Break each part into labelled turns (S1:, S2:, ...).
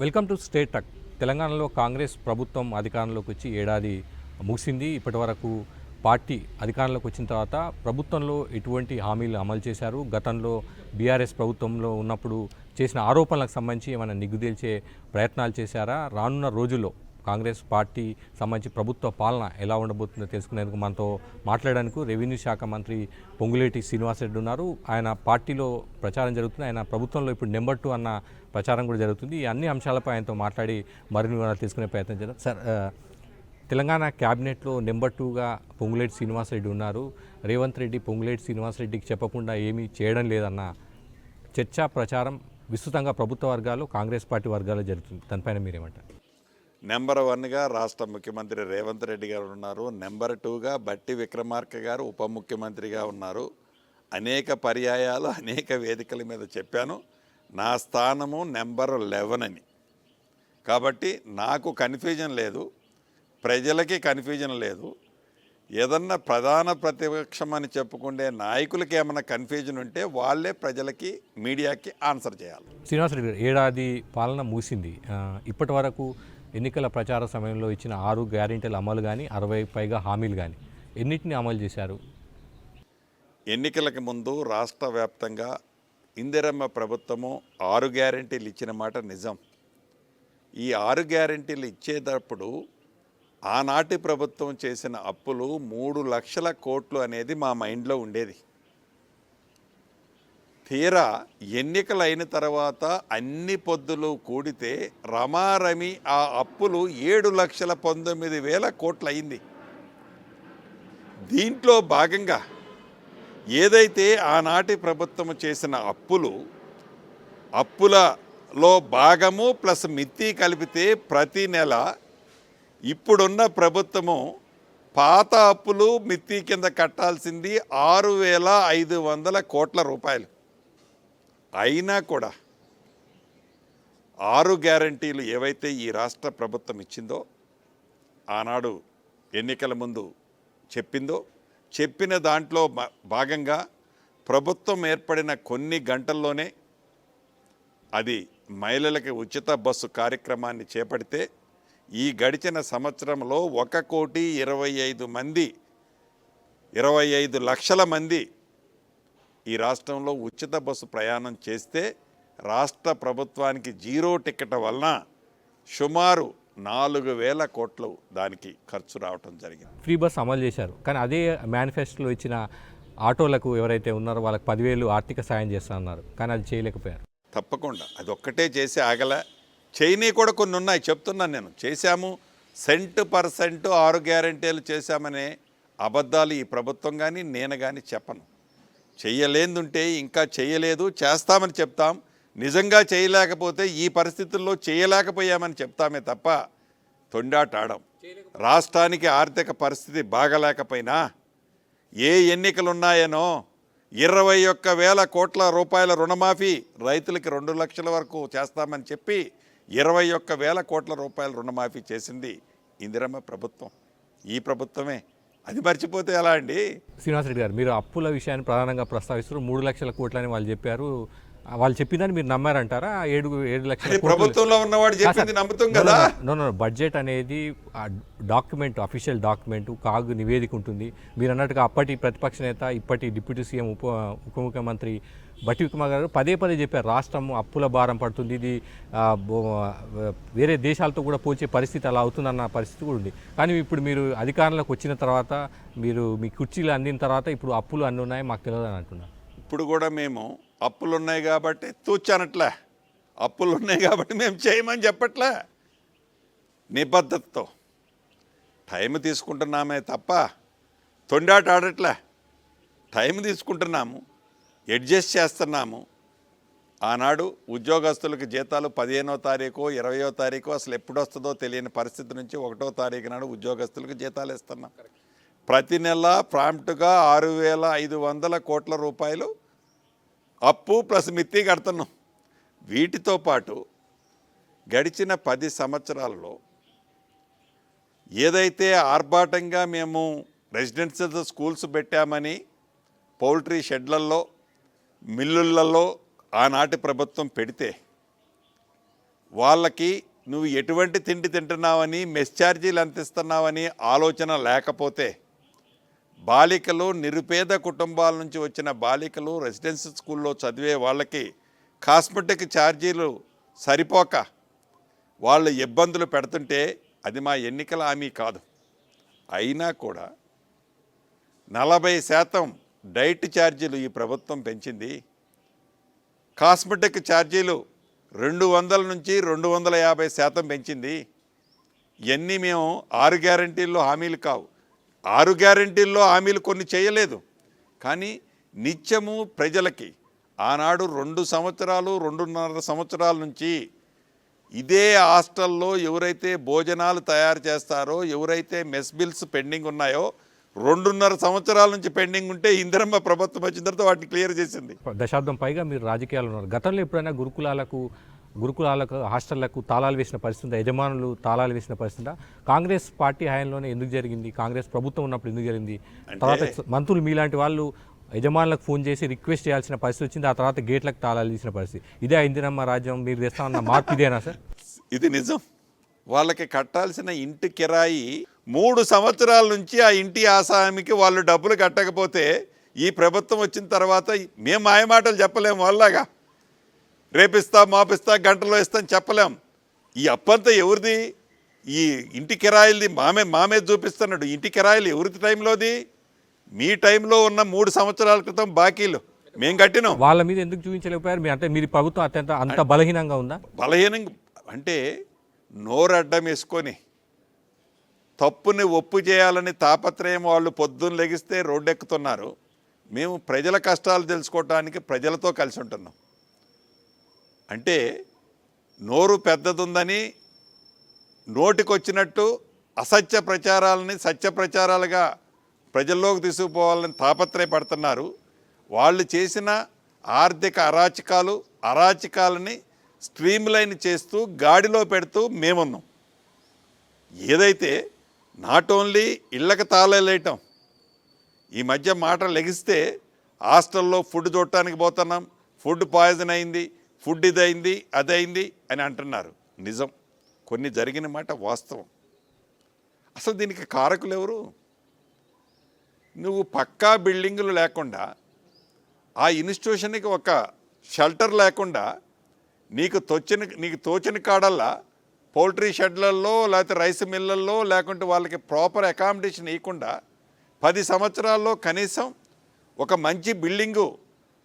S1: Welcome to state టక్. తెలంగాణలో కాంగ్రెస్ ప్రభుత్వం అధికారంలోకి వచ్చి ఏడాది ముగిసింది. ఇప్పటి వరకు పార్టీ అధికారంలోకి వచ్చిన తర్వాత ప్రభుత్వంలో ఎటువంటి హామీలు అమలు చేశారు, గతంలో బీఆర్ఎస్ ప్రభుత్వంలో ఉన్నప్పుడు చేసిన ఆరోపణలకు సంబంధించి ఏమైనా నిగ్గుదేల్చే ప్రయత్నాలు చేశారా, రానున్న రోజుల్లో కాంగ్రెస్ పార్టీ సంబంధించి ప్రభుత్వ పాలన ఎలా ఉండబోతుందో తెలుసుకునేందుకు మనతో మాట్లాడడానికి రెవెన్యూ శాఖ మంత్రి పొంగులేటి శ్రీనివాసరెడ్డి ఉన్నారు. ఆయన పార్టీలో ప్రచారం జరుగుతుంది, ఆయన ప్రభుత్వంలో ఇప్పుడు నెంబర్ 2 అన్న ప్రచారం కూడా జరుగుతుంది. ఈ అన్ని అంశాలపై ఆయనతో మాట్లాడి మరిన్ని వివరాలు తెలుసుకునే ప్రయత్నం చేద్దాం. సార్, తెలంగాణ క్యాబినెట్లో నెంబర్ 2గా పొంగులేటి శ్రీనివాసరెడ్డి ఉన్నారు. రేవంత్ రెడ్డి పొంగులేటి శ్రీనివాసరెడ్డికి చెప్పకుండా ఏమీ చేయడం లేదన్న చర్చా ప్రచారం విస్తృతంగా ప్రభుత్వ వర్గాలు, కాంగ్రెస్ పార్టీ వర్గాల్లో జరుగుతుంది. దానిపైన మీరేమంటారు?
S2: నెంబర్ 1గా రాష్ట్ర ముఖ్యమంత్రి రేవంత్ రెడ్డి గారు ఉన్నారు. నెంబర్ 2గా బట్టి విక్రమార్క గారు ఉప ముఖ్యమంత్రిగా ఉన్నారు. అనేక పర్యాయాలు అనేక వేదికల మీద చెప్పాను, నా స్థానము నెంబర్ 11 అని. కాబట్టి నాకు కన్ఫ్యూజన్ లేదు, ప్రజలకి కన్ఫ్యూజన్ లేదు. ఏదన్నా ప్రధాన ప్రతిపక్షం అని చెప్పుకునే నాయకులకి ఏమైనా కన్ఫ్యూజన్ ఉంటే వాళ్ళే ప్రజలకి, మీడియాకి ఆన్సర్ చేయాలి.
S1: శ్రీనివాసరెడ్డి గారు, ఏడాది పాలన ముగిసింది. ఇప్పటి వరకు ఎన్నికల ప్రచార సమయంలో ఇచ్చిన 6 గ్యారెంటీల అమలు కానీ, 60 పైగా హామీలు కానీ ఎన్నిటిని అమలు చేశారు?
S2: ఎన్నికలకు ముందు రాష్ట్ర వ్యాప్తంగా ఇందిరమ్మ ప్రభుత్వము 6 గ్యారెంటీలు ఇచ్చిన మాట నిజం. ఈ 6 గ్యారెంటీలు ఇచ్చేటప్పుడు ఆనాటి ప్రభుత్వం చేసిన అప్పులు 3 లక్షల కోట్లు అనేది మా మైండ్లో ఉండేది. తీరా ఎన్నికలు అయిన తర్వాత అన్ని పొద్దులు కూడితే రమారమి ఆ అప్పులు 7,19,000 కోట్లు అయింది. దీంట్లో భాగంగా ఏదైతే ఆనాటి ప్రభుత్వం చేసిన అప్పులలో భాగము ప్లస్ మిత్తి కలిపితే ప్రతి నెల ఇప్పుడున్న ప్రభుత్వము పాత అప్పులు మిత్తి కింద కట్టాల్సింది 6,500 కోట్ల రూపాయలు. అయినా కూడా 6 గ్యారెంటీలు ఏవైతే ఈ రాష్ట్ర ప్రభుత్వం ఇచ్చిందో, ఆనాడు ఎన్నికల ముందు చెప్పిన దాంట్లో భాగంగా ప్రభుత్వం ఏర్పడిన కొన్ని గంటల్లోనే అది మహిళలకి ఉచిత బస్సు కార్యక్రమాన్ని చేపడితే ఈ గడిచిన సంవత్సరంలో 1,25 లక్షల మంది ఈ రాష్ట్రంలో ఉచిత బస్సు ప్రయాణం చేస్తే రాష్ట్ర ప్రభుత్వానికి 0 టికెట్ వలన సుమారు 4,000 కోట్లు దానికి ఖర్చు రావటం జరిగింది.
S1: ఫ్రీ బస్ అమలు చేశారు, కానీ అదే మేనిఫెస్టోలో ఇచ్చిన ఆటోలకు ఎవరైతే ఉన్నారో వాళ్ళకి 10,000 ఆర్థిక సాయం చేస్తా అన్నారు, కానీ అది చేయలేకపోయారు.
S2: తప్పకుండా అది ఒక్కటే చేసి ఆగలే, చేయని కూడా కొన్ని ఉన్నాయి, చెప్తున్నాను నేను. చేశాము, 100% 6 గ్యారెంటీలు చేశామనే అబద్ధాలు ఈ ప్రభుత్వం కానీ నేను కానీ చెప్పను. చెయ్యలేదుంటే ఇంకా చేయలేదు, చేస్తామని చెప్తాం. నిజంగా చేయలేకపోతే ఈ పరిస్థితుల్లో చేయలేకపోయామని చెప్తామే తప్ప తొండాటాడం. రాష్ట్రానికి ఆర్థిక పరిస్థితి బాగలేకపోయినా ఏ ఎన్నికలున్నాయనో 21,000 కోట్ల రూపాయల రుణమాఫీ, రైతులకి 2 లక్షల వరకు చేస్తామని చెప్పి 21,000 కోట్ల రూపాయల రుణమాఫీ చేసింది ఇందిరమ్మ ప్రభుత్వం, ఈ ప్రభుత్వమే. అది మర్చిపోతే ఎలా అండి?
S1: శ్రీనివాసరెడ్డి గారు, మీరు అప్పుల విషయాన్ని ప్రధానంగా ప్రస్తావిస్తారు. 3 లక్షల కోట్లని వాళ్ళు చెప్పారు. వాళ్ళు చెప్పిందని మీరు నమ్మారంటారా? 7 లక్షల
S2: ప్రభుత్వంలో ఉన్నవాడు చెప్పింది నమ్ముతాం కదా.
S1: బడ్జెట్ అనేది డాక్యుమెంట్, అఫీషియల్ డాక్యుమెంట్, కాగ్ నివేదిక ఉంటుంది. మీరు అన్నట్టుగా అప్పటి ప్రతిపక్ష నేత, ఇప్పటి డిప్యూటీ సీఎం, ఉప ముఖ్యమంత్రి బట్టి విక్రమార్క గారు పదే చెప్పారు, రాష్ట్రం అప్పుల భారం పడుతుంది, ఇది వేరే దేశాలతో కూడా పోల్చే పరిస్థితి అలా అవుతుందన్న పరిస్థితి కూడా ఉంది. కానీ ఇప్పుడు మీరు అధికారంలోకి వచ్చిన తర్వాత, మీరు మీ కుర్చీలు అందిన తర్వాత ఇప్పుడు అప్పులు అన్నీ ఉన్నాయి మాకు తెలియదు అని అంటున్నారు.
S2: ఇప్పుడు కూడా మేము అప్పులు ఉన్నాయి కాబట్టి తూచనట్లే, అప్పులు ఉన్నాయి కాబట్టి మేము చేయమని చెప్పట్లే. నిబద్ధతతో టైం తీసుకుంటున్నామే తప్ప తొండాట ఆడట్లే. టైం తీసుకుంటున్నాము, అడ్జస్ట్ చేస్తున్నాము. ఆనాడు ఉద్యోగస్తులకు జీతాలు 15వ తారీఖు 20వ తారీఖు అసలు ఎప్పుడు వస్తుందో తెలియని పరిస్థితి నుంచి 1వ తారీఖు నాడు ఉద్యోగస్తులకు జీతాలు ఇస్తున్నాం. ప్రతి నెల ప్రాంప్ట్గా 6,500 కోట్ల రూపాయలు అప్పు ప్లస్ మిత్తి కడుతున్నాం. వీటితో పాటు గడిచిన 10 సంవత్సరాలలో ఏదైతే ఆర్భాటంగా మేము రెసిడెన్షియల్ స్కూల్స్ పెట్టామని పౌల్ట్రీ షెడ్లలో, మిల్లులలో ఆనాటి ప్రభుత్వం పెడితే వాళ్ళకి నువ్వు ఎటువంటి తిండి తింటున్నావని, మెస్ ఛార్జీలు ఎంత ఇస్తున్నావని ఆలోచన లేకపోతే, బాలికలు, నిరుపేద కుటుంబాల నుంచి వచ్చిన బాలికలు, రెసిడెన్షియల్ స్కూల్లో చదివే వాళ్ళకి కాస్మెటిక్ ఛార్జీలు సరిపోక వాళ్ళు ఇబ్బందులు పెడుతుంటే అది మా ఎన్నికల హామీ కాదు. అయినా కూడా 40% డైట్ ఛార్జీలు ఈ ప్రభుత్వం పెంచింది. కాస్మెటిక్ ఛార్జీలు 200 నుంచి 250% పెంచింది. ఇవన్నీ మేము 6 గ్యారంటీల్లో హామీలు కావు. 6 గ్యారంటీల్లో హామీలు కొన్ని చేయలేదు, కానీ నిత్యము ప్రజలకి ఆనాడు 2 సంవత్సరాలు 2.5 సంవత్సరాల నుంచి ఇదే హాస్టల్లో ఎవరైతే భోజనాలు తయారు చేస్తారో, ఎవరైతే మెస్ బిల్స్ పెండింగ్ ఉన్నాయో, 2.5 సంవత్సరాల నుంచి పెండింగ్ ఉంటే ఇందిరమ్మ ప్రభుత్వం వచ్చిన తర్వాత వాటిని క్లియర్ చేసింది.
S1: దశాబ్దం పైగా మీరు రాజకీయాలు ఉన్నారు. గతంలో ఎప్పుడైనా గురుకులాలకు హాస్టళ్లకు తాళాలు వేసిన పరిస్థితి, యజమానులు తాళాలు వేసిన పరిస్థితి కాంగ్రెస్ పార్టీ హయాంలోనే ఎందుకు జరిగింది? కాంగ్రెస్ ప్రభుత్వం ఉన్నప్పుడు ఎందుకు జరిగింది? తర్వాత మంత్రులు మీలాంటి వాళ్ళు యజమానులకు ఫోన్ చేసి రిక్వెస్ట్ చేయాల్సిన పరిస్థితి వచ్చింది. ఆ తర్వాత గేట్లకు తాళాలు తీసిన పరిస్థితి. ఇదే ఇందిరమ్మ రాజ్యం మీరు తెస్తామన్న మార్పు ఇదేనా సార్?
S2: ఇది నిజం. వాళ్ళకి కట్టాల్సిన ఇంటి కిరాయి 3 సంవత్సరాల నుంచి ఆ ఇంటి ఆసామికి వాళ్ళు డబ్బులు కట్టకపోతే ఈ ప్రభుత్వం వచ్చిన తర్వాత మేము మాయమాటలు చెప్పలేము. వాళ్ళగా రేపిస్తా, మాపిస్తా, గంటలో ఇస్తాం చెప్పలేం. ఈ అప్పంతా ఎవరిది? ఈ ఇంటి కిరాయిలది మామే చూపిస్తున్నాడు. ఇంటి కిరాయిలు ఎవరిది టైంలోది? మీ టైంలో ఉన్న 3 సంవత్సరాల క్రితం బాకీలు మేము కట్టినాం.
S1: వాళ్ళ మీద ఎందుకు చూపించలేకపోయారు? అంటే మీరు ప్రభుత్వం అంత బలహీనంగా ఉందా?
S2: బలహీనంగా అంటే నోరు అడ్డం వేసుకొని తప్పుని ఒప్పు చేయాలని తాపత్రయం వాళ్ళు పొద్దున్న లెగిస్తే రోడ్డెక్కుతున్నారు. మేము ప్రజల కష్టాలు తెలుసుకోవటానికి ప్రజలతో కలిసి ఉంటున్నాం. అంటే నోరు పెద్దదుందని నోటికొచ్చినట్టు అసత్య ప్రచారాలని సత్య ప్రచారాలుగా ప్రజల్లోకి తీసుకుపోవాలని తాపత్రయపడుతున్నారు. వాళ్ళు చేసిన ఆర్థిక అరాచకాలని స్ట్రీమ్లైన్ చేస్తూ గాడిలో పెడుతూ మేమున్నాం. ఏదైతే నాట్ ఓన్లీ ఇళ్ళకి తాళాలేయటం, ఈ మధ్య మాట లెగిస్తే హాస్టల్లో ఫుడ్ చూడటానికి పోతున్నాం, ఫుడ్ పాయిజన్ అయింది, ఫుడ్ ఇదైంది అదైంది అని అంటున్నారు. నిజం, కొన్ని జరిగిన మాట వాస్తవం. అసలు దీనికి కారకులు ఎవరు? నువ్వు పక్కా బిల్డింగులు లేకుండా, ఆ ఇన్స్టిట్యూషన్కి ఒక షెల్టర్ లేకుండా, నీకు తోచిన కాడల్లా పౌల్ట్రీ షెడ్లలో లేకపోతే రైస్ మిల్లల్లో లేకుంటే వాళ్ళకి ప్రాపర్ అకామిడేషన్ ఇవ్వకుండా 10 సంవత్సరాల్లో కనీసం ఒక మంచి బిల్డింగు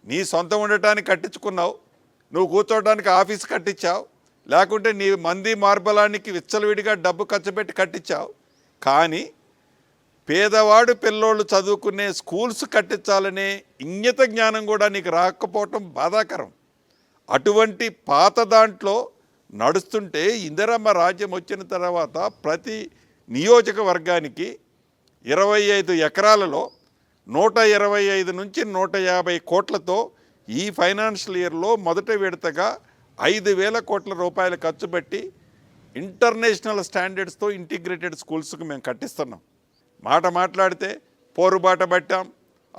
S2: నీ సొంతం ఉండటానికి కట్టించుకున్నావు, నువ్వు కూర్చోవడానికి ఆఫీస్ కట్టించావు, లేకుంటే నీ మంది మార్బలానికి విచ్చలవిడిగా డబ్బు ఖర్చు పెట్టి కట్టించావు. కానీ పేదవాడు పిల్లోళ్ళు చదువుకునే స్కూల్స్ కట్టించాలనే ఇంగిత జ్ఞానం కూడా నీకు రాకపోవటం బాధాకరం. అటువంటి పాత దాంట్లో నడుస్తుంటే ఇందిరమ్మ రాజ్యం వచ్చిన తర్వాత ప్రతి నియోజకవర్గానికి 25 ఎకరాలలో 125 నుంచి 150 కోట్లతో ఈ ఫైనాన్షియల్ ఇయర్లో మొదటి విడతగా 5,000 కోట్ల రూపాయలు ఖర్చు పెట్టి ఇంటర్నేషనల్ స్టాండర్డ్స్తో ఇంటిగ్రేటెడ్ స్కూల్స్కి మేము కట్టిస్తున్నాం. మాట్లాడితే పోరుబాట పట్టాం,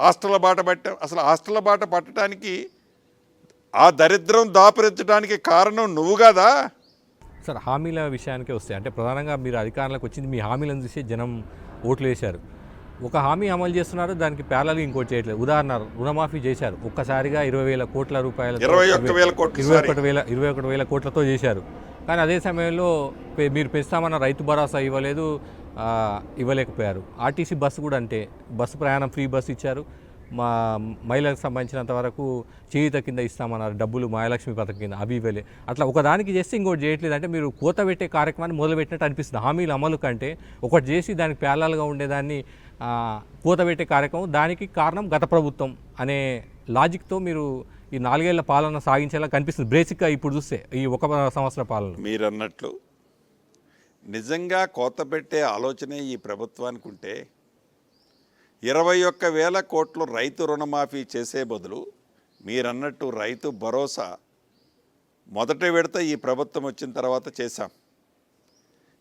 S2: హాస్టల్ బాట పట్టాం. అసలు హాస్టల్ బాట పట్టడానికి, ఆ దరిద్రం దాపురించడానికి కారణం నువ్వు కదా
S1: సార్. హామీల విషయానికే వస్తాయి. అంటే ప్రధానంగా మీరు అధికారంలోకి వచ్చింది మీ హామీలను చూసి జనం ఓట్లు వేశారు. ఒక హామీ అమలు చేస్తున్నారు, దానికి ప్యారలల్గా ఇంకోటి చేయట్లేదు. ఉదాహరణ రుణమాఫీ చేశారు, ఒక్కసారిగా 20,000 కోట్ల రూపాయలు, 21,000 కోట్లతో చేశారు. కానీ అదే సమయంలో మీరు పెంచుతామన్న రైతు భరోసా ఇవ్వలేకపోయారు. ఆర్టీసీ బస్సు కూడా అంటే బస్సు ప్రయాణం ఫ్రీ బస్సు ఇచ్చారు. మా మహిళలకు సంబంధించినంత వరకు చేయూత కింద ఇస్తామన్నారు డబ్బులు, మహాలక్ష్మి పథకం కింద, అవి ఇవ్వలే. అట్లా ఒకదానికి చేస్తే ఇంకోటి చేయట్లేదు. అంటే మీరు కోత పెట్టే కార్యక్రమాన్ని మొదలుపెట్టినట్టు అనిపిస్తుంది. హామీల అమలు కంటే ఒకటి చేసి దానికి ప్యారలల్గా ఉండేదాన్ని కోత పెట్టే కార్యక్రమం, దానికి కారణం గత ప్రభుత్వం అనే లాజిక్తో మీరు ఈ 4 ఏళ్ల పాలన సాగించేలా కనిపిస్తుంది బేసిక్గా ఇప్పుడు చూస్తే ఈ 1 సంవత్సర పాలన.
S2: మీరు అన్నట్లు నిజంగా కోత పెట్టే ఆలోచనే ఈ ప్రభుత్వానికి ఉంటే 21,000 కోట్లు రైతు రుణమాఫీ చేసే బదులు మీరన్నట్టు రైతు భరోసా మొదటి విడత ఈ ప్రభుత్వం వచ్చిన తర్వాత చేశాం.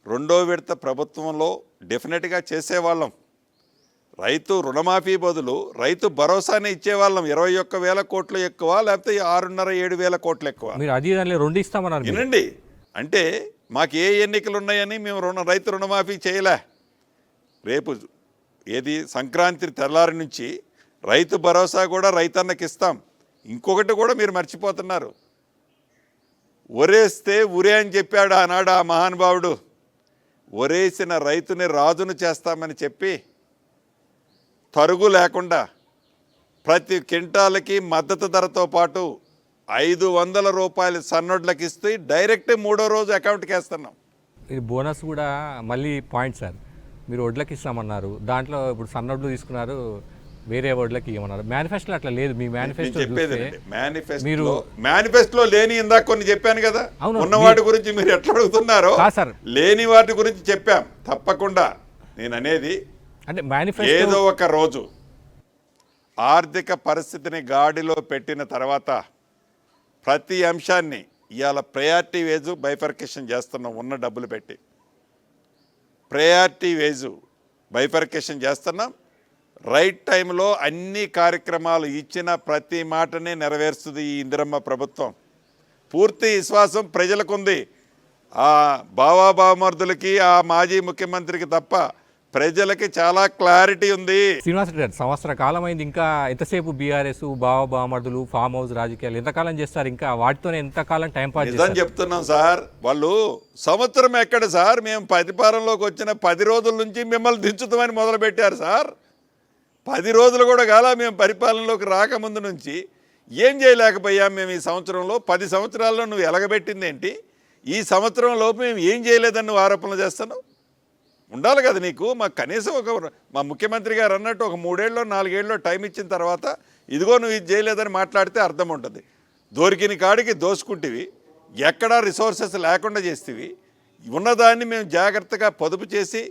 S2: రెండో విడత ప్రభుత్వంలో డెఫినెట్గా చేసేవాళ్ళం. రైతు రుణమాఫీ బదులు రైతు భరోసానే ఇచ్చేవాళ్ళం. 21,000 కోట్లు ఎక్కువ, లేకపోతే 6,500-7,000 కోట్లు ఎక్కువ.
S1: మీరు అది దానిలో 2 ఇస్తామన్నారు.
S2: వినండి, అంటే మాకు ఏ ఎన్నికలు ఉన్నాయని మేము రైతు రుణమాఫీ చేయలే. రేపు ఏది సంక్రాంతి తెల్లారి నుంచి రైతు భరోసా కూడా రైతన్నకి ఇస్తాం. ఇంకొకటి కూడా మీరు మర్చిపోతున్నారు. ఒరేస్తే ఉరే అని చెప్పాడు ఆనాడు ఆ మహానుభావుడు. ఒరేసిన రైతుని రాజును చేస్తామని చెప్పి తరుగు లేకుండా ప్రతి క్వింటాలకి మద్దతు ధరతో పాటు 500 రూపాయలు సన్నోడ్లకు ఇస్తే డైరెక్ట్ 3వ రోజు అకౌంట్కి వేస్తున్నాం.
S1: ఇది బోనస్ కూడా మళ్ళీ పాయింట్ సార్. మీరు వడ్లకి ఇస్తామన్నారు, దాంట్లో ఇప్పుడు సన్నొడ్లు తీసుకున్నారు, వేరే వడ్లకి ఇవ్వమన్నారు. మేనిఫెస్టోలో అట్లా లేదు. మీ మేనిఫెస్టో
S2: చెప్పేది మేనిఫెస్టోలో లేని ఇందాక కొన్ని చెప్పాను కదా. ఉన్న వాటి గురించి మీరు ఎట్లా అడుగుతున్నారో
S1: సార్,
S2: లేని వాటి గురించి చెప్పాం తప్పకుండా. నేను అనేది
S1: అంటే మేనిఫెస్టో
S2: ఏదో ఒక రోజు ఆర్థిక పరిస్థితిని గాడిలో పెట్టిన తర్వాత ప్రతి అంశాన్ని ఇవాళ ప్రయారిటీ వేజు బైఫర్కేషన్ చేస్తున్నాం. ఉన్న డబ్బులు పెట్టి ప్రయారిటీ వేజు బైఫర్కేషన్ చేస్తున్నాం. రైట్ టైంలో అన్ని కార్యక్రమాలు ఇచ్చిన ప్రతి మాటనే నెరవేరుస్తుంది ఈ ఇందిరమ్మ ప్రభుత్వం. పూర్తి విశ్వాసం ప్రజలకుంది. ఆ బావాబామర్దులకి ఆ మాజీ ముఖ్యమంత్రికి తప్ప ప్రజలకి చాలా క్లారిటీ ఉంది.
S1: శ్రీనివాసరెడ్డి గారు, సంవత్సర కాలం అయింది, ఇంకా ఎంతసేపు బీఆర్ఎస్ బామర్దులు ఫామ్ హౌస్ రాజకీయాలు ఎంతకాలం చేస్తారు? ఇంకా వాటితోనే ఎంతకాలం టైం పాస్
S2: నిజం చెప్తున్నాం సార్. వాళ్ళు సంవత్సరం ఎక్కడ సార్, మేము పరిపాలనలోకి వచ్చిన 10 రోజుల నుంచి మిమ్మల్ని దించుతామని మొదలుపెట్టారు సార్. 10 రోజులు కూడా కాల మేము పరిపాలనలోకి రాకముందు నుంచి ఏం చేయలేకపోయాం మేము ఈ సంవత్సరంలో. 10 సంవత్సరాల్లో నువ్వు ఎలగబెట్టింది ఏంటి? ఈ సంవత్సరంలోపు మేము ఏం చేయలేదని నువ్వు ఆరోపణలు చేస్తున్నావు. ఉండాలి కదా నీకు. మాకు కనీసం మా ముఖ్యమంత్రి గారు అన్నట్టు ఒక 3 ఏళ్ళలో 4 ఏళ్ళలో టైం ఇచ్చిన తర్వాత ఇదిగో నువ్వు ఇది చేయలేదని మాట్లాడితే అర్థం ఉంటుంది. దొరికిన కాడికి దోసుకుంటేవి, ఎక్కడా రిసోర్సెస్ లేకుండా చేస్తేవి. ఉన్నదాన్ని మేము జాగ్రత్తగా పొదుపు చేసి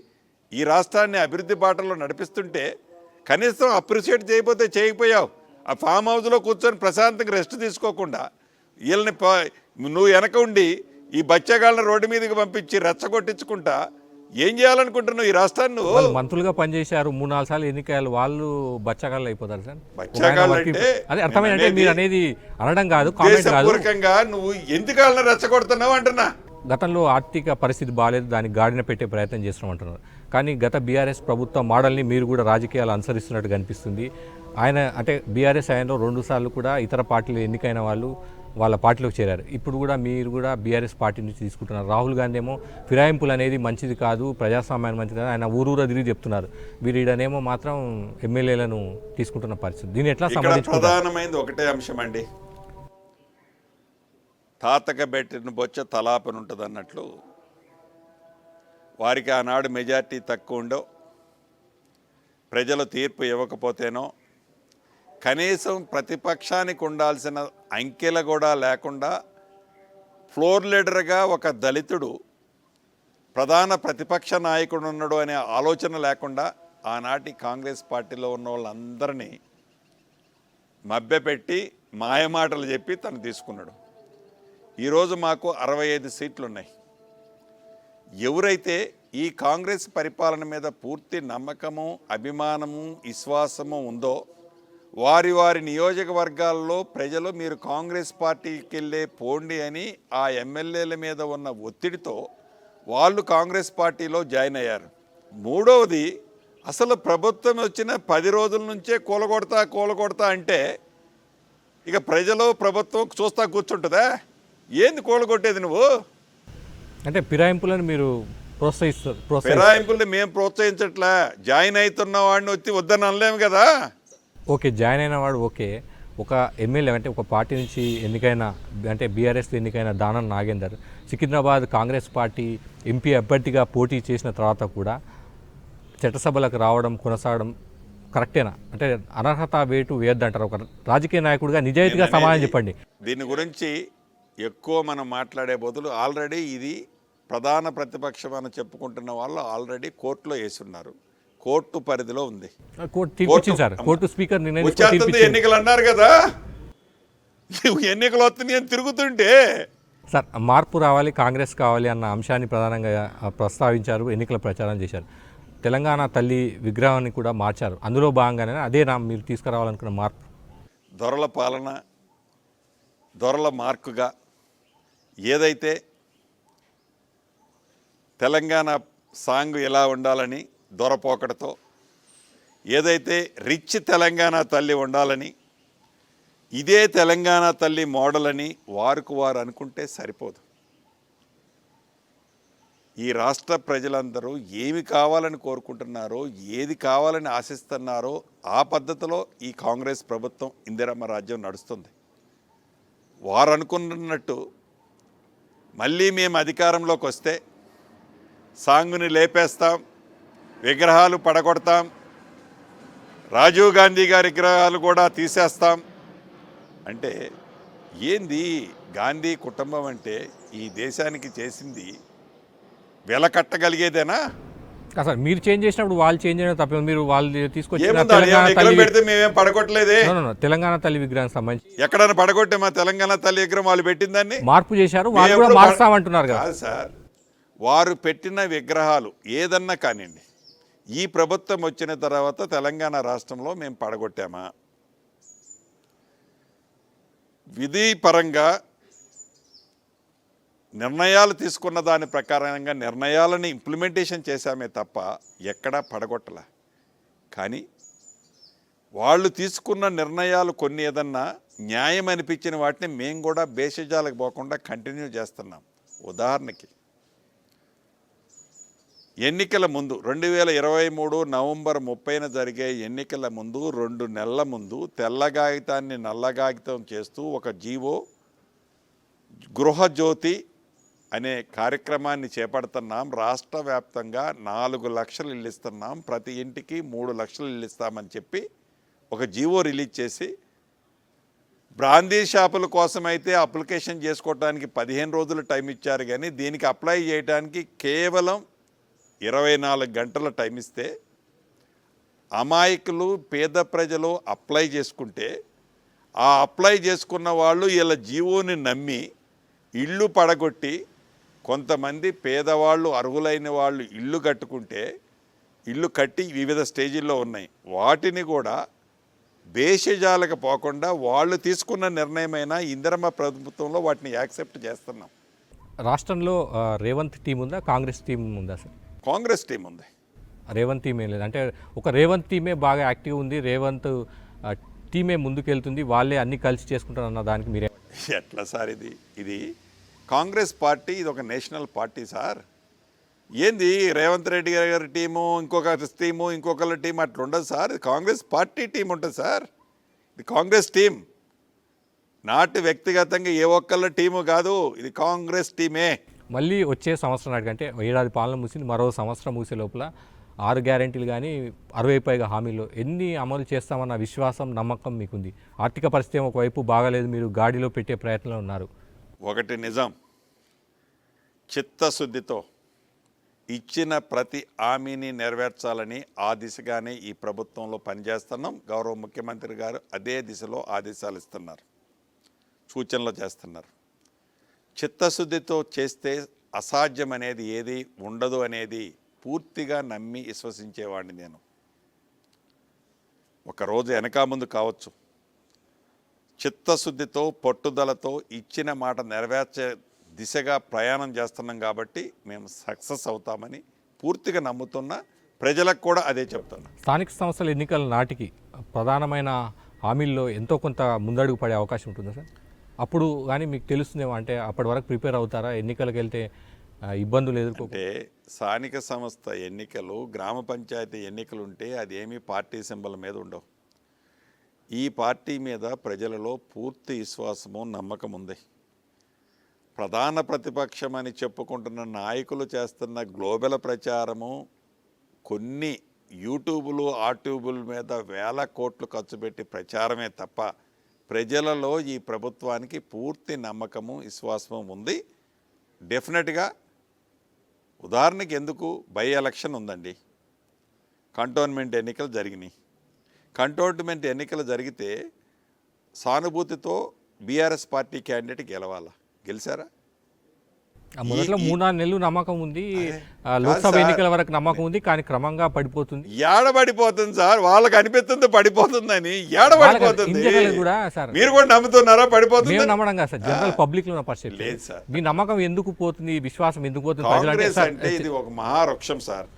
S2: ఈ రాష్ట్రాన్ని అభివృద్ధి బాటలో నడిపిస్తుంటే కనీసం అప్రిషియేట్ చేయకపోతే చేయకపోయావు. ఆ ఫామ్ హౌస్లో కూర్చొని ప్రశాంతంగా రెస్ట్ తీసుకోకుండా వీళ్ళని నువ్వు వెనక ఉండి ఈ బచ్చగాళ్ళని రోడ్డు మీదకి పంపించి రెచ్చగొట్టించుకుంటా ఏం చేయాలనుకుంటున్నావు ఈ రాష్ట్రాన్ని?
S1: మంత్రులుగా పనిచేశారు, 3-4 సార్లు ఎన్నికలు, వాళ్ళు బచ్చగాళ్ళు అయిపోతారు సార్.
S2: బచ్చగాళ్ళు అంటే
S1: అదే అర్థమైందంటే మీరు అనేది అనడం కాదు,
S2: ఉద్దేశపూర్వకంగా నువ్వు ఎందుకు వాళ్ళని రెచ్చగొడుతున్నావు అంటున్నా.
S1: గతంలో ఆర్థిక పరిస్థితి బాగాలేదు, దానికి గాడిన పెట్టే ప్రయత్నం చేస్తున్నాం అంటున్నారు. కానీ గత బీఆర్ఎస్ ప్రభుత్వ మోడల్ని మీరు కూడా రాజకీయాలు అనుసరిస్తున్నట్టు కనిపిస్తుంది. ఆయన అంటే బీఆర్ఎస్ ఆయనలో 2 సార్లు కూడా ఇతర పార్టీలు ఎన్నికైన వాళ్ళు వాళ్ళ పార్టీలోకి చేరారు. ఇప్పుడు కూడా మీరు కూడా బీఆర్ఎస్ పార్టీ నుంచి తీసుకుంటున్నారు. రాహుల్ గాంధీ ఏమో ఫిరాయింపులు అనేది మంచిది కాదు, ప్రజాస్వామ్యాన్ని మంచిది కాదు, ఆయన ఊరూరా తిరిగి చెప్తున్నారు. వీరు ఈడనేమో మాత్రం ఎమ్మెల్యేలను తీసుకుంటున్న పరిస్థితి. దీన్ని ఎట్లా సంబంధించుకుంటారు?
S2: ప్రధానమైనది ఒకటే అంశం అండి, తాతక పెట్టిన బొచ్చ తలాపన ఉంటుంది అన్నట్లు. వారికి ఆనాడు మెజార్టీ తక్కువ ఉండో, ప్రజలు తీర్పు ఇవ్వకపోతేనో, కనీసం ప్రతిపక్షానికి ఉండాల్సిన అంకెలు కూడా లేకుండా ఫ్లోర్ లీడర్గా ఒక దళితుడు ప్రధాన ప్రతిపక్ష నాయకుడు ఉన్నాడు అనే ఆలోచన లేకుండా ఆనాటి కాంగ్రెస్ పార్టీలో ఉన్న వాళ్ళందరినీ మభ్యపెట్టి మాయమాటలు చెప్పి తను తీసుకున్నాడు. ఈరోజు మాకు 65 సీట్లు ఉన్నాయి. ఎవరైతే ఈ కాంగ్రెస్ పరిపాలన మీద పూర్తి నమ్మకము, అభిమానము, విశ్వాసము ఉందో వారి వారి నియోజకవర్గాల్లో ప్రజలు మీరు కాంగ్రెస్ పార్టీకి వెళ్ళే పోండి అని ఆ ఎమ్మెల్యేల మీద ఉన్న ఒత్తిడితో వాళ్ళు కాంగ్రెస్ పార్టీలో జాయిన్ అయ్యారు. మూడవది, అసలు ప్రభుత్వం వచ్చిన 10 రోజుల నుంచే కూలగొడతా అంటే ఇక ప్రజలు ప్రభుత్వం చూస్తా కూర్చుంటుందా? ఏంది కూలగొట్టేది నువ్వు?
S1: అంటే ఫిరాయింపులను మీరు ప్రోత్సహిస్తారు?
S2: ఫిరాయింపుల్ని మేము ప్రోత్సహించట్లే. జాయిన్ అవుతున్న వాడిని వచ్చి వద్దని అనలేము కదా.
S1: ఓకే, జాయిన్ అయిన వాడు ఓకే. ఒక ఎమ్మెల్యే అంటే ఒక పార్టీ నుంచి ఎన్నికైన అంటే బీఆర్ఎస్ ఎన్నికైన దానం నాగేందర్ సికింద్రాబాద్ కాంగ్రెస్ పార్టీ ఎంపీ అభ్యర్థిగా పోటీ చేసిన తర్వాత కూడా చట్టసభలకు రావడం కొనసాగడం కరెక్టేనా? అంటే అనర్హత వేటు వేయద్దంటారు ఒక రాజకీయ నాయకుడిగా? నిజాయితీగా సమాధానం చెప్పండి.
S2: దీని గురించి ఎక్కువ మనం మాట్లాడే బదులు ఆల్రెడీ ఇది ప్రధాన ప్రతిపక్షం అని చెప్పుకుంటున్న వాళ్ళు ఆల్రెడీ కోర్టులో వేసున్నారు. కోర్టు పరిధిలో ఉంది.
S1: కోర్టు స్పీకర్
S2: ఎన్నికలు అన్నారు కదా, ఎన్నికలు వస్తున్నాయి అని తిరుగుతుంటే
S1: సార్ మార్పు రావాలి, కాంగ్రెస్ కావాలి అన్న అంశాన్ని ప్రధానంగా ప్రస్తావించారు, ఎన్నికల ప్రచారం చేశారు. తెలంగాణ తల్లి విగ్రహాన్ని కూడా మార్చారు. అందులో భాగంగానే అదే మీరు తీసుకురావాలనుకున్న మార్పు.
S2: దొరల పాలన, దొరల మార్కుగా ఏదైతే తెలంగాణ సాంగ్ ఎలా ఉండాలని దొరపోకడతో, ఏదైతే రిచ్ తెలంగాణ తల్లి ఉండాలని, ఇదే తెలంగాణ తల్లి మోడల్ అని వారికి వారు అనుకుంటే సరిపోదు. ఈ రాష్ట్ర ప్రజలందరూ ఏమి కావాలని కోరుకుంటున్నారో, ఏది కావాలని ఆశిస్తున్నారో ఆ పద్ధతిలో ఈ కాంగ్రెస్ ప్రభుత్వం, ఇందిరమ్మ రాజ్యం నడుస్తుంది. వారు అనుకున్నట్టు మళ్ళీ మేము అధికారంలోకి వస్తే సాంగుని లేపేస్తాం, విగ్రహాలు పడగొడతాం, రాజీవ్ గాంధీ గారి విగ్రహాలు కూడా తీసేస్తాం అంటే ఏంది? గాంధీ కుటుంబం అంటే ఈ దేశానికి చేసింది వెలకట్టగలిగేదేనా?
S1: సార్ మీరు చేంజ్ చేసినప్పుడు వాళ్ళు చేంజ్ చేయడం తప్ప, మీరు వాళ్ళు తీసుకొచ్చిన
S2: ఏముంది?
S1: తెలంగాణ
S2: విగ్రహం
S1: తల్లి
S2: పెడితే మేమేం పడగొట్టలేదే.
S1: తెలంగాణ తల్లి విగ్రహానికి సంబంధించి
S2: ఎక్కడైనా పడగొట్టే మా తెలంగాణ తల్లి విగ్రహం వాళ్ళు పెట్టిందాన్ని
S1: మార్పు చేశారు, వాళ్ళు కూడా మారుస్తామంటున్నారు కదా.
S2: కాదు సార్, వారు పెట్టిన విగ్రహాలు ఏదన్నా కానివ్వండి, ఈ ప్రభుత్వం వచ్చిన తర్వాత తెలంగాణ రాష్ట్రంలో మేము పడగొట్టామా? విధిపరంగా నిర్ణయాలు తీసుకున్న దాని ప్రకారంగా నిర్ణయాలను ఇంప్లిమెంటేషన్ చేశామే తప్ప ఎక్కడా పడగొట్టలే. కానీ వాళ్ళు తీసుకున్న నిర్ణయాలు కొన్ని ఏదన్నా న్యాయం అనిపించిన వాటిని మేము కూడా భేషజాలకు పోకుండా కంటిన్యూ చేస్తున్నాం. ఉదాహరణకి ఎన్నికల ముందు 2023 నవంబర్ 30న జరిగే ఎన్నికల ముందు 2 నెలల ముందు తెల్ల కాగితాన్ని నల్ల కాగితం చేస్తూ ఒక జీవో గృహజ్యోతి అనే కార్యక్రమాన్ని చేపడుతున్నాం. రాష్ట్ర వ్యాప్తంగా 4 లక్షలు ఇల్లు ఇస్తున్నాం, ప్రతి ఇంటికి 3 లక్షలు ఇల్లు ఇస్తామని చెప్పి ఒక జీవో రిలీజ్ చేసి, బ్రాందీ షాపుల కోసమైతే అప్లికేషన్ చేసుకోవడానికి 15 రోజులు టైం ఇచ్చారు. కానీ దీనికి అప్లై చేయడానికి కేవలం 24 గంటల టైం ఇస్తే అమాయకులు పేద ప్రజలు అప్లై చేసుకుంటే, ఆ అప్లై చేసుకున్న వాళ్ళు ఇలా జీవోని నమ్మి ఇల్లు పడగొట్టి, కొంతమంది పేదవాళ్ళు అర్హులైన వాళ్ళు ఇల్లు కట్టుకుంటే, ఇల్లు కట్టి వివిధ స్టేజీల్లో ఉన్నాయి, వాటిని కూడా భేషజాలకు పోకుండా వాళ్ళు తీసుకున్న నిర్ణయమైన ఇందిరమ్మ ప్రభుత్వంలో వాటిని యాక్సెప్ట్ చేస్తున్నాం.
S1: రాష్ట్రంలో రేవంత్ టీం ఉందా, కాంగ్రెస్ టీం ఉందా సార్?
S2: కాంగ్రెస్ టీం ఉంది.
S1: రేవంత్ టీమే లేదు అంటే ఒక రేవంత్ టీమే బాగా యాక్టివ్ ఉంది, రేవంత్ టీమే ముందుకెళ్తుంది, వాళ్ళే అన్ని కలిసి చేసుకుంటారు అన్న దానికి మీరే
S2: ఎట్లా సార్? ఇది కాంగ్రెస్ పార్టీ, ఇది ఒక నేషనల్ పార్టీ సార్. ఏంది రేవంత్ రెడ్డి గారి టీము, ఇంకొక టీము, ఇంకొకళ్ళ టీం అట్లా ఉండదు సార్. ఇది కాంగ్రెస్ పార్టీ టీం ఉంటుంది సార్. ఇది కాంగ్రెస్ టీం, నాటి వ్యక్తిగతంగా ఏ ఒక్కళ్ళ టీము కాదు, ఇది కాంగ్రెస్ టీమే.
S1: మళ్ళీ వచ్చే సంవత్సరం నాటికంటే ఏడాది పాలన ముగిసింది, మరో సంవత్సరం ముగిసే లోపల 6 గ్యారెంటీలు కానీ 60 పైగా హామీలు ఎన్ని అమలు చేస్తామన్న విశ్వాసం, నమ్మకం మీకుంది? ఆర్థిక పరిస్థితి ఒకవైపు బాగాలేదు, మీరు గాడిలో పెట్టే ప్రయత్నంలో ఉన్నారు.
S2: ఒకటి నిజం, చిత్తశుద్ధితో ఇచ్చిన ప్రతి హామీని నెరవేర్చాలని ఆ దిశగానే ఈ ప్రభుత్వంలో పనిచేస్తున్నాం. గౌరవ ముఖ్యమంత్రి గారు అదే దిశలో ఆదేశాలు ఇస్తున్నారు, సూచనలు చేస్తున్నారు. చిత్తశుద్ధితో చేస్తే అసాధ్యం అనేది ఏది ఉండదు అనేది పూర్తిగా నమ్మి విశ్వసించేవాడిని నేను. ఒకరోజు వెనక ముందు కావచ్చు, చిత్తశుద్ధితో పట్టుదలతో ఇచ్చిన మాట నెరవేర్చే దిశగా ప్రయాణం చేస్తున్నాం కాబట్టి మేము సక్సెస్ అవుతామని పూర్తిగా నమ్ముతున్న ప్రజలకు కూడా అదే చెప్తాను.
S1: స్థానిక సంస్థల ఎన్నికల నాటికి ప్రధానమైన హామీల్లో ఎంతో కొంత ముందడుగు పడే అవకాశం ఉంటుందా సార్? అప్పుడు కానీ మీకు తెలుస్తుందేమో, అంటే అప్పటి వరకు ప్రిపేర్ అవుతారా? ఎన్నికలకు వెళ్తే ఇబ్బందులు
S2: అంటే స్థానిక సంస్థ ఎన్నికలు, గ్రామ పంచాయతీ ఎన్నికలు ఉంటే అది ఏమీ పార్టీ సింబల్ మీద ఉండవు. ఈ పార్టీ మీద ప్రజలలో పూర్తి విశ్వాసము, నమ్మకం ఉంది. ప్రధాన ప్రతిపక్షం అని చెప్పుకుంటున్న నాయకులు చేస్తున్న గ్లోబల్ ప్రచారము, కొన్ని యూట్యూబులు ఆట్యూబుల మీద వేల కోట్లు ఖర్చు పెట్టి ప్రచారమే తప్ప ప్రజలలో ఈ ప్రభుత్వానికి పూర్తి నమ్మకము, విశ్వాసము ఉంది. డెఫినెట్గా ఉదాహరణకి ఎందుకు బై ఎలక్షన్ ఉందండి, కంటోన్మెంట్ ఎన్నికలు జరిగినాయి. కంటోన్మెంట్ ఎన్నికలు జరిగితే సానుభూతితో బీఆర్ఎస్ పార్టీ క్యాండిడేట్ గెలవాలా? గెలిచారా?
S1: మొదట్లో 3-4 నెలలు నమ్మకం ఉంది,
S2: కాదు
S1: లోక్సభ
S2: సార్.
S1: ఎన్నికల వరకు నమ్మకం ఉంది, కానీ క్రమంగా పడిపోతుంది.
S2: ఏడబడిపోతుంది సార్, వాళ్ళకి అనిపిస్తుంది పడిపోతుందని. ఏడబడిపోతుంది.
S1: ఇండియాలో కూడా సార్
S2: మీరు కూడా నమ్ముతున్నారా పడిపోతుంది?
S1: మేము నమ్మడం కాదు సార్, జనరల్ పబ్లిక్ లో ఉన్న పరిస్థితి
S2: లేదు సార్.
S1: మీ నమ్మకం ఎందుకు పోతుంది, విశ్వాసం ఎందుకు పోతుంది ప్రజలంటే
S2: కాంగ్రెస్
S1: సార్?
S2: అంటే ఇది ఒక మహావృక్షం సార్,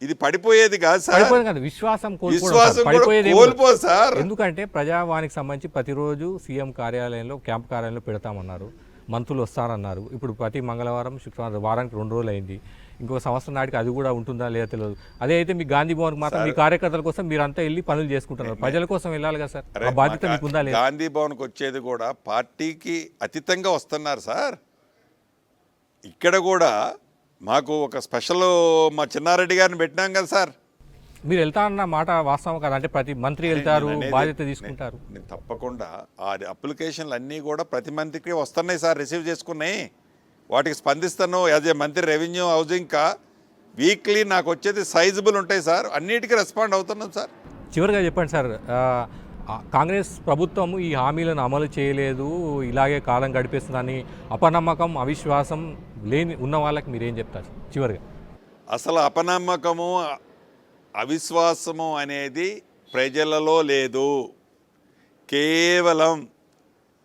S2: ఇది పడిపోయేది కాదు సార్.
S1: పడిపోయింది కాదు, విశ్వాసం కోల్పోవడం
S2: విశ్వాసం
S1: సార్. పడిపోయేది ఏం
S2: కోల్పో
S1: లేదు.
S2: సార్.
S1: ఎందుకంటే ప్రజావానికి సంబంధించి ప్రతిరోజు సీఎం కార్యాలయంలో క్యాంప్ కార్యాలయంలో పెడతామన్నారు, మంత్రులు వస్తారన్నారు. ఇప్పుడు ప్రతి మంగళవారం శుక్రవారం వారానికి 2 రోజులు అయింది. ఇంకో సంవత్సరం నాటికి అది కూడా ఉంటుందా లేదా తెలియదు. అదే అయితే మీ గాంధీ భవన్కి మాత్రం మీ కార్యకర్తల కోసం మీరంతా వెళ్ళి పనులు చేసుకుంటున్నారు. ప్రజల కోసం వెళ్ళాలి కదా సార్, ఆ బాధ్యత మీకు ఉందా లేదా?
S2: గాంధీ భవన్కి వచ్చేది కూడా పార్టీకి అతీతంగా వస్తున్నారు సార్. ఇక్కడ కూడా మాకు ఒక స్పెషల్ మా చిన్నారెడ్డి గారిని పెట్టినాం కదా సార్.
S1: మీరు వెళ్తా అన్న మాట వాస్తవం కదా, అంటే ప్రతి మంత్రి వెళ్తారు, బాధ్యత తీసుకుంటారు.
S2: నేను తప్పకుండా ఆ అప్లికేషన్లు అన్నీ కూడా ప్రతి మంత్రికి వస్తున్నాయి సార్, రిసీవ్ చేసుకున్నాయి. వాటికి స్పందిస్తాను. యాజ్ ఏ మంత్రి రెవెన్యూ హౌసింగ్ వీక్లీ నాకు వచ్చేది సైజబుల్ ఉంటాయి సార్, అన్నిటికీ రెస్పాండ్ అవుతున్నాం సార్.
S1: చివరిగా చెప్పండి సార్, కాంగ్రెస్ ప్రభుత్వం ఈ హామీలను అమలు చేయలేదు, ఇలాగే కాలం గడిపేస్తుందని అపనమ్మకం అవిశ్వాసం ఉన్న వాళ్ళకి మీరేం చెప్తారు చివరిగా?
S2: అసలు అపనమ్మకము అవిశ్వాసము అనేది ప్రజలలో లేదు, కేవలం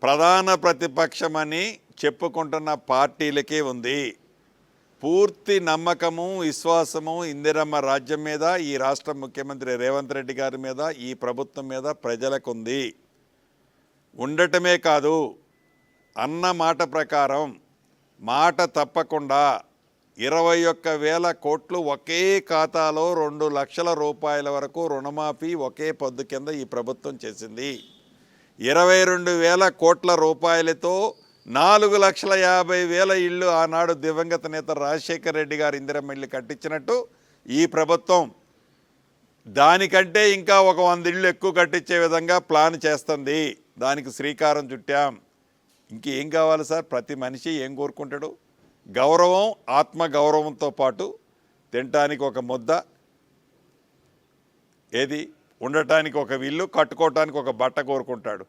S2: ప్రధాన ప్రతిపక్షమని చెప్పుకుంటున్న పార్టీలకే ఉంది. పూర్తి నమ్మకము విశ్వాసము ఇందిరమ్మ రాజ్యం మీద, ఈ రాష్ట్ర ముఖ్యమంత్రి రేవంత్ రెడ్డి గారి మీద, ఈ ప్రభుత్వం మీద ప్రజలకు ఉంది. ఉండటమే కాదు, అన్న మాట ప్రకారం మాట తప్పకుండా 21,000 కోట్లు ఒకే ఖాతాలో 2 లక్షల రూపాయల వరకు రుణమాఫీ ఒకే పొద్దు కింద ఈ ప్రభుత్వం చేసింది. 22,000 కోట్ల రూపాయలతో 4,50,000 ఇళ్ళు ఆనాడు దివంగత నేత రాజశేఖర్ రెడ్డి గారు ఇందిరమ్మ ఇళ్ళు కట్టించినట్టు ఈ ప్రభుత్వం దానికంటే ఇంకా ఒక 100 ఇళ్ళు ఎక్కువ కట్టించే విధంగా ప్లాన్ చేస్తుంది. దానికి శ్రీకారం చుట్టాం. ఇంకేం కావాలి సార్? ప్రతి మనిషి ఏం కోరుకుంటాడు? గౌరవం, ఆత్మగౌరవంతో పాటు తినటానికి ఒక ముద్ద, ఏది ఉండటానికి ఒక ఇల్లు, కట్టుకోవటానికి ఒక బట్ట కోరుకుంటాడు.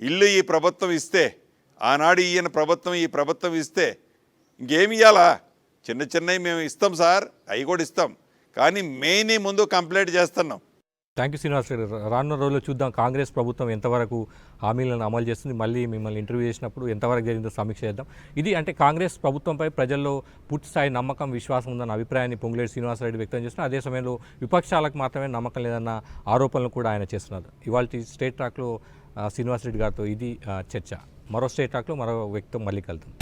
S2: ఇల్లు ఈ ప్రభుత్వం ఇస్తే, ఆనాడు ఈయన ప్రభుత్వం ఈ ప్రభుత్వం ఇస్తే ఇంకేమి ఇవ్వాలా? చిన్న చిన్నవి మేము ఇస్తాం సార్, అవి కూడా ఇస్తాం, కానీ మెయిన్ ముందు కంప్లైంట్ చేస్తున్నాం.
S1: Thank you Srinivas Reddy. రానున్న రోజుల్లో చూద్దాం కాంగ్రెస్ ప్రభుత్వం ఎంతవరకు హామీలను అమలు చేస్తుంది, మళ్ళీ మిమ్మల్ని ఇంటర్వ్యూ చేసినప్పుడు ఎంతవరకు జరిగిందో సమీక్ష చేద్దాం. ఇది అంటే కాంగ్రెస్ ప్రభుత్వంపై ప్రజల్లో పూర్తిస్థాయి నమ్మకం విశ్వాసం ఉందన్న అభిప్రాయాన్ని పొంగులేటి శ్రీనివాసరెడ్డి వ్యక్తం చేస్తున్నారు. అదే సమయంలో విపక్షాలకు మాత్రమే నమ్మకం లేదన్న ఆరోపణలు కూడా ఆయన చేస్తున్నారు. ఇవాళ స్టేట్ ట్రాక్లో శ్రీనివాసరెడ్డి గారితో ఇది చర్చ. మరో స్టేట్ ట్రాక్లో మరో వ్యక్తితో మళ్ళీ కలుద్దాం.